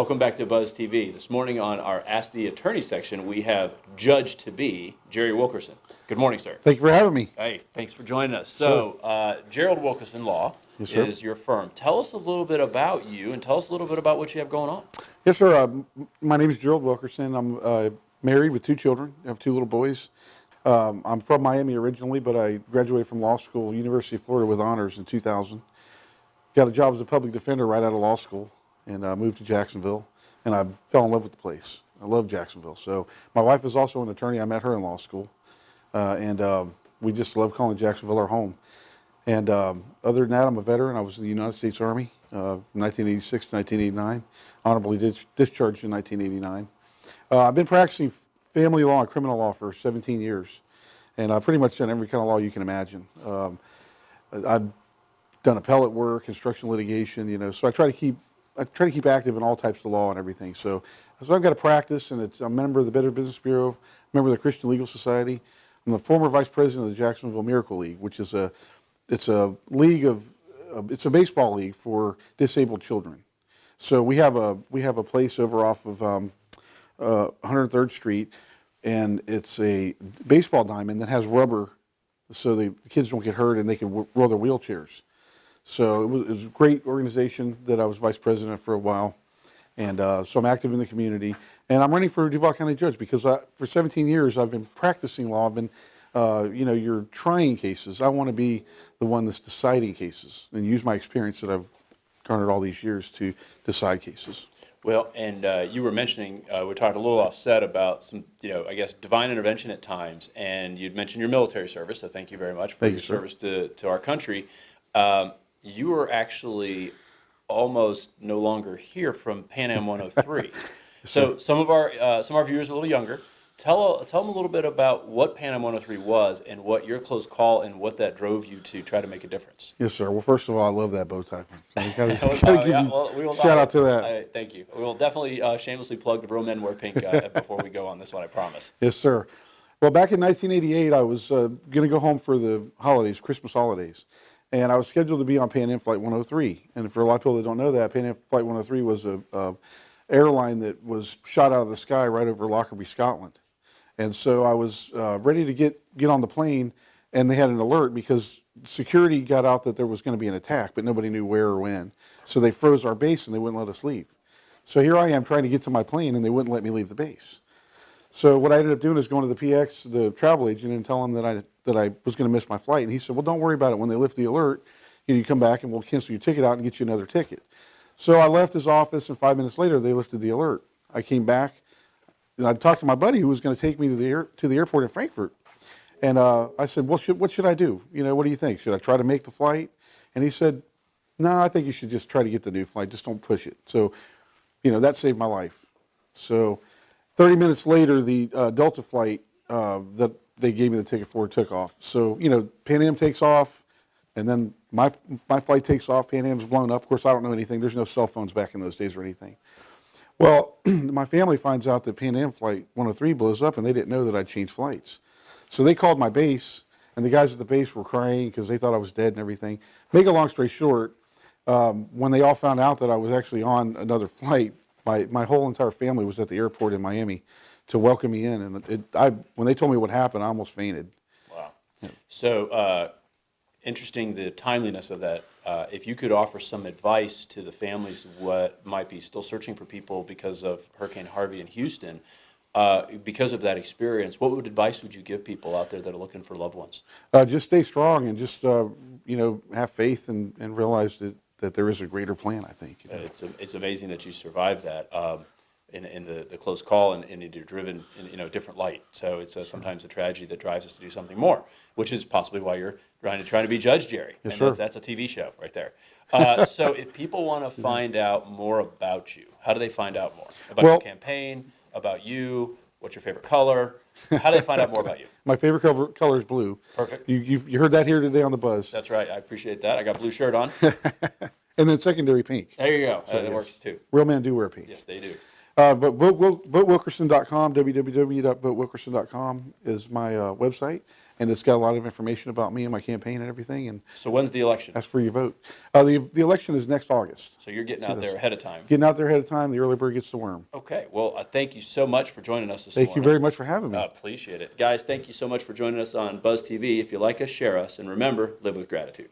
welcome back to Buzz TV. This morning on our Ask the Attorney section, we have Judge-to-be Jerry Wilkerson. Good morning, sir. Thank you for having me. Hey, thanks for joining us. So, Gerald Wilkerson Law is your firm. Tell us a little bit about you and tell us a little bit about what you have going on. Yes, sir. My name is Gerald Wilkerson. I'm married with 2 children. I have 2 little boys. I'm from Miami originally, but I graduated from law school, University of Florida, with honors in 2000. Got a job as a public defender right out of law school and moved to Jacksonville, and I fell in love with the place. I love Jacksonville. So my wife is also an attorney. I met her in law school, and we just love calling Jacksonville our home. And other than that, I'm a veteran. I was in the United States Army from 1986 to 1989, honorably discharged in 1989. I've been practicing family law and criminal law for 17 years, and I've pretty much done every kind of law you can imagine. I've done appellate work, construction litigation, so I try to keep active in all types of law and everything. So I've got a practice, and I'm a member of the Better Business Bureau, member of the Christian Legal Society. I'm the former vice president of the Jacksonville Miracle League, which is it's a baseball league for disabled children. So we have a place over off of 103rd Street, and it's a baseball diamond that has rubber, so the kids don't get hurt and they can roll their wheelchairs. So it was a great organization that I was vice president for a while, and so I'm active in the community, and I'm running for Duval County judge because for 17 years I've been practicing law. I've been, you're trying cases. I want to be the one that's deciding cases and use my experience that I've garnered all these years to decide cases. Well, and you were mentioning, we talked a little offset about some, I guess, divine intervention at times, and you'd mentioned your military service, so thank you very much for your service to our country. You are actually almost no longer here from Pan Am 103. So some of our viewers are a little younger. Tell them a little bit about what Pan Am 103 was and what your close call and what that drove you to try to make a difference. Yes, sir. Well, first of all, I love that bow tie. So shout out to that. Thank you. We will definitely shamelessly plug the real men wear pink before we go on this one, I promise. Yes, sir. Well, back in 1988, I was going to go home for the holidays, Christmas holidays. And I was scheduled to be on Pan Am Flight 103. And for a lot of people that don't know that, Pan Am Flight 103 was a airline that was shot out of the sky right over Lockerbie, Scotland. And so I was ready to get on the plane, and they had an alert because security got out that there was going to be an attack, but nobody knew where or when. So they froze our base, and they wouldn't let us leave. So here I am trying to get to my plane, and they wouldn't let me leave the base. So what I ended up doing is going to the PX, the travel agent, and telling him that I was going to miss my flight. And he said, well, don't worry about it. When they lift the alert, you come back and we'll cancel your ticket out and get you another ticket. So I left his office, and 5 minutes later, they lifted the alert. I came back, and I talked to my buddy who was going to take me to the airport in Frankfurt. And I said, well, what should I do? What do you think? Should I try to make the flight? And he said, no, I think you should just try to get the new flight. Just don't push it. So, that saved my life. So 30 minutes later, the Delta flight that they gave me the ticket for took off. So, Pan Am takes off, and then my flight takes off. Pan Am's blown up. Of course, I don't know anything. There's no cell phones back in those days or anything. Well, my family finds out that Pan Am Flight 103 blows up, and they didn't know that I'd changed flights. So they called my base, and the guys at the base were crying because they thought I was dead and everything. Make a long story short, when they all found out that I was actually on another flight, my whole entire family was at the airport in Miami to welcome me in. And when they told me what happened, I almost fainted. Wow. Yeah. So interesting, the timeliness of that. If you could offer some advice to the families what might be still searching for people because of Hurricane Harvey in Houston, because of that experience, what advice would you give people out there that are looking for loved ones? Just stay strong and just have faith and realize that there is a greater plan, I think. It's amazing that you survived that in the close call and you're driven in a different light. So it's sometimes a tragedy that drives us to do something more, which is possibly why you're trying to be Judge Jerry. Yes, and sir. That's a TV show right there. So if people want to find out more about you, how do they find out more? About your campaign, about you, what's your favorite color? How do they find out more about you? My favorite color is blue. Perfect. You heard that here today on the Buzz. That's right. I appreciate that. I got a blue shirt on. And then secondary pink. There you go. So, that works too. Real men do wear pink. Yes, they do. But VoteWilkerson.com, www.votewilkerson.com is my website. and it's got a lot of information about me and my campaign and everything, and So when's the election? ask for your vote. The election is next August. So you're getting out there ahead of time. Getting out there ahead of time, the early bird gets the worm. Okay. Well, thank you so much for joining us this morning. Thank you very much for having me. Appreciate it. Guys, thank you so much for joining us on Buzz TV. If you like us, share us. And remember, live with gratitude.